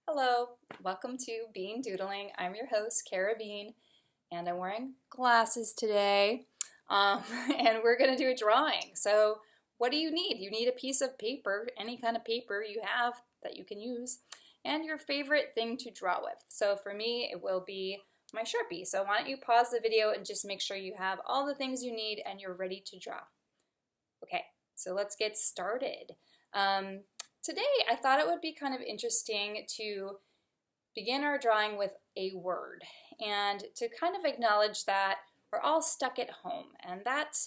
Hello, welcome to Bean Doodling. I'm your host, Kara Bean, and I'm wearing glasses today. And we're going to do a drawing. So what do you need? You need a piece of paper, any kind of paper you have that you can use, and your favorite thing to draw with. So for me, it will be my Sharpie. So why don't you pause the video and just make sure you have all the things you need and you're ready to draw. Okay, so let's get started. Today, I thought it would be kind of interesting to begin our drawing with a word and to kind of acknowledge that we're all stuck at home, and that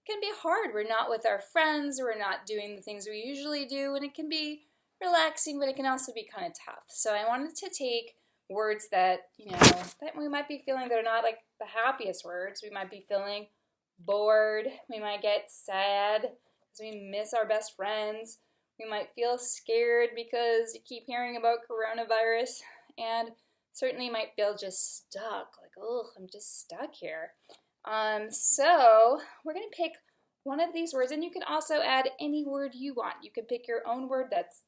can be hard. We're not with our friends, we're not doing the things we usually do, and it can be relaxing, but it can also be kind of tough. So I wanted to take words that, that we might be feeling that are not like the happiest words. We might be feeling bored, we might get sad because we miss our best friends. We might feel scared because you keep hearing about coronavirus, and certainly might feel just stuck, like, oh, I'm just stuck here. So we're going to pick one of these words, and you can also add any word you want. You can pick your own word that's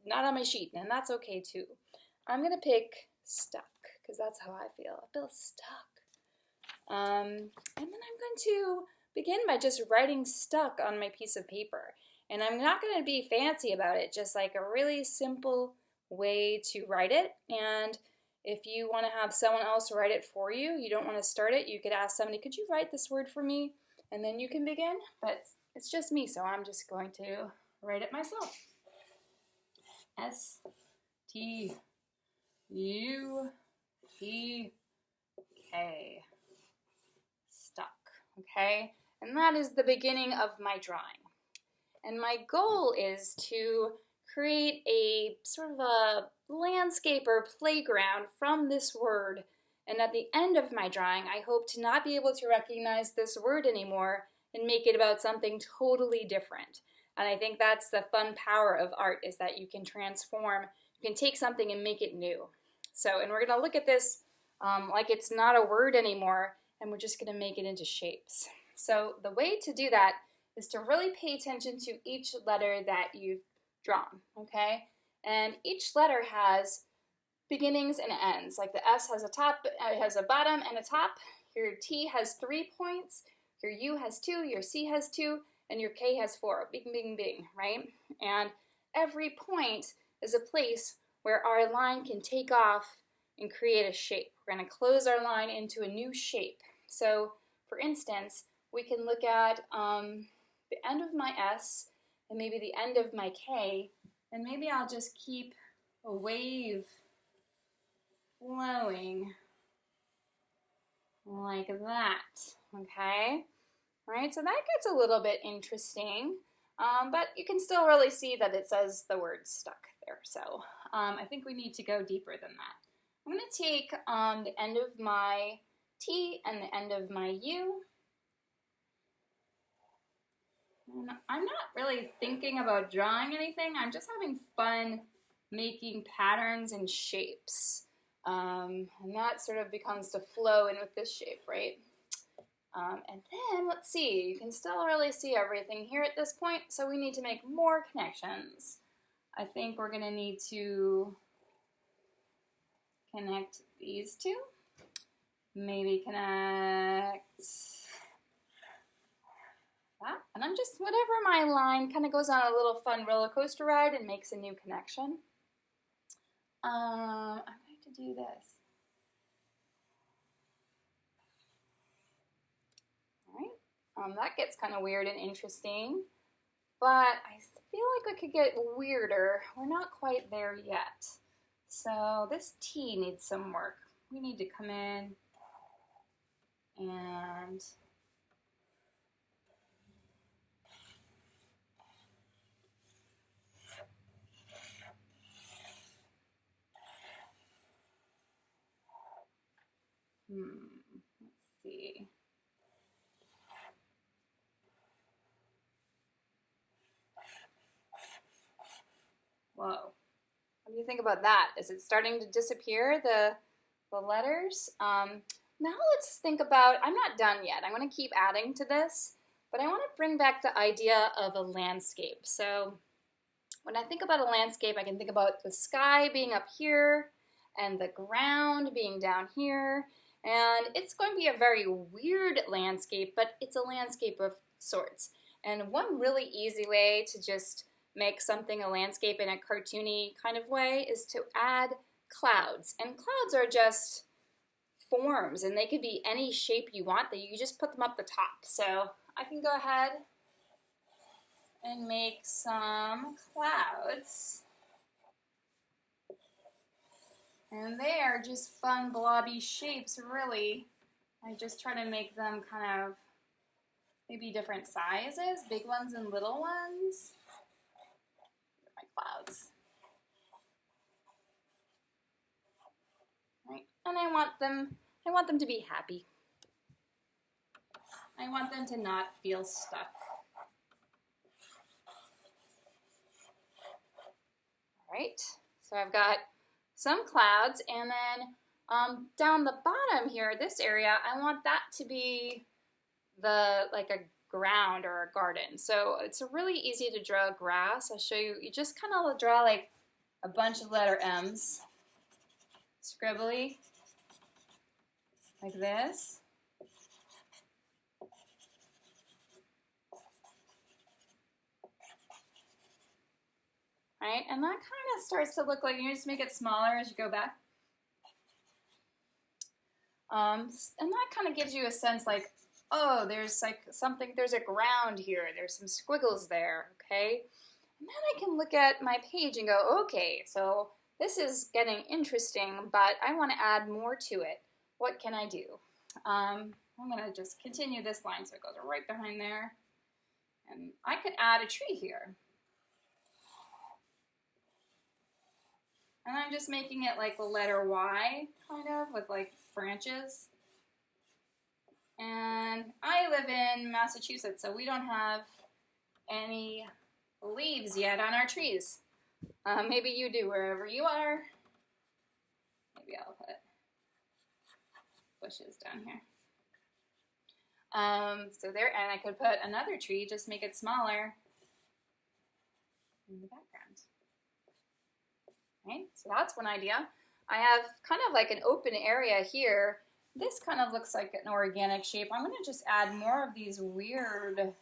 not on my sheet, and that's okay too. I'm going to pick stuck because that's how I feel. I feel stuck. And then I'm going to begin by just writing stuck on my piece of paper. And I'm not going to be fancy about it, just like a really simple way to write it. And if you want to have someone else write it for you, you don't want to start it, you could ask somebody, could you write this word for me? And then you can begin. But it's just me, so I'm just going to write it myself. S-T-U-C-K. Stuck. Okay? And that is the beginning of my drawing. And my goal is to create a sort of a landscape or playground from this word. And at the end of my drawing, I hope to not be able to recognize this word anymore and make it about something totally different. And I think that's the fun power of art, is that you can transform, you can take something and make it new. So, and we're going to look at this like it's not a word anymore, and we're just going to make it into shapes. So the way to do that is to really pay attention to each letter that you've drawn, okay? And each letter has beginnings and ends. Like the S has a top, it has a bottom and a top. Your T has 3 points. Your U has 2. Your C has 2, and your K has 4. Bing, bing, bing, right? And every point is a place where our line can take off and create a shape. We're going to close our line into a new shape. So, for instance, we can look at the end of my S and maybe the end of my K, and maybe I'll just keep a wave flowing like that, okay? All right, so that gets a little bit interesting, but you can still really see that it says the word stuck there, so I think we need to go deeper than that. I'm going to take the end of my T and the end of my U. I'm not really thinking about drawing anything. I'm just having fun making patterns and shapes. And that sort of becomes to flow in with this shape, right? And then, let's see, you can still really see everything here at this point, so we need to make more connections. I think we're going to need to connect these two. Maybe connect that. And I'm just, whatever my line kind of goes on a little fun roller coaster ride and makes a new connection. I'm going to do this. All right. That gets kind of weird and interesting, but I feel like we could get weirder. We're not quite there yet. So this T needs some work. We need to come in and let's see. Whoa. What do you think about that? Is it starting to disappear, the letters? Now let's think about, I'm not done yet. I'm going to keep adding to this, but I want to bring back the idea of a landscape. So When I think about a landscape, I can think about the sky being up here and the ground being down here. And it's going to be a very weird landscape, but it's a landscape of sorts. And one really easy way to just make something a landscape in a cartoony kind of way is to add clouds. And clouds are just forms, and they could be any shape you want, that you just put them up the top. So I can go ahead and make some clouds. And they are just fun blobby shapes, really. I just try to make them kind of maybe different sizes, big ones and little ones. My clouds. Right. And I want them to be happy. I want them to not feel stuck. All right, so I've got some clouds, and then down the bottom here, this area, I want that to be like a ground or a garden. So it's really easy to draw grass. I'll show you. You just kind of draw like a bunch of letter M's, scribbly, like this. Right, and that kind of starts to look like, you just make it smaller as you go back. And that kind of gives you a sense like, oh, there's like something, there's a ground here, there's some squiggles there, okay? And then I can look at my page and go, okay, so this is getting interesting, but I want to add more to it. What can I do? I'm going to just continue this line so it goes right behind there. And I could add a tree here. And I'm just making it like the letter Y, kind of, with like branches. And I live in Massachusetts, so we don't have any leaves yet on our trees. Maybe you do wherever you are. Maybe I'll put bushes down here. So there, and I could put another tree, just make it smaller in the background. Right, so that's one idea. I have kind of like an open area here. This kind of looks like an organic shape. I'm going to just add more of these weird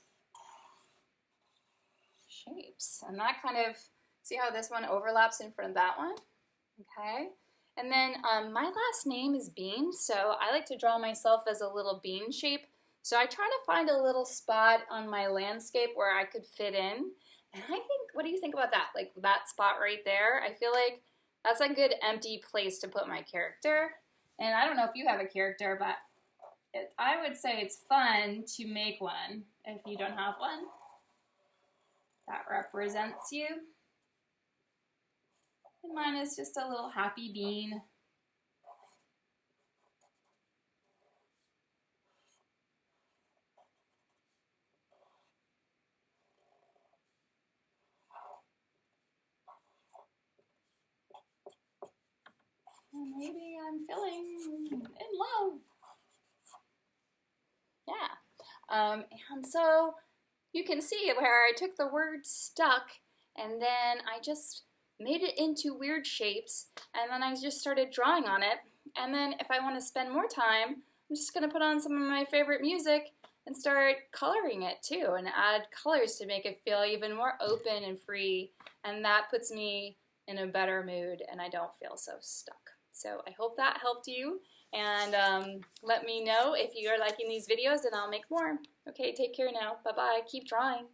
shapes. And that kind of, see how this one overlaps in front of that one? Okay. And then my last name is Bean, so I like to draw myself as a little bean shape. So I try to find a little spot on my landscape where I could fit in. And I think, what do you think about that? Like that spot right there? I feel like that's a good empty place to put my character. And I don't know if you have a character, but I would say it's fun to make one if you don't have one that represents you. And mine is just a little happy bean. Maybe I'm feeling in love. Yeah. And so you can see where I took the word stuck and then I just made it into weird shapes and then I just started drawing on it. And then if I want to spend more time, I'm just going to put on some of my favorite music and start coloring it too and add colors to make it feel even more open and free. And that puts me in a better mood and I don't feel so stuck. So I hope that helped you, and let me know if you're liking these videos and I'll make more. Okay, take care now. Bye-bye. Keep drawing.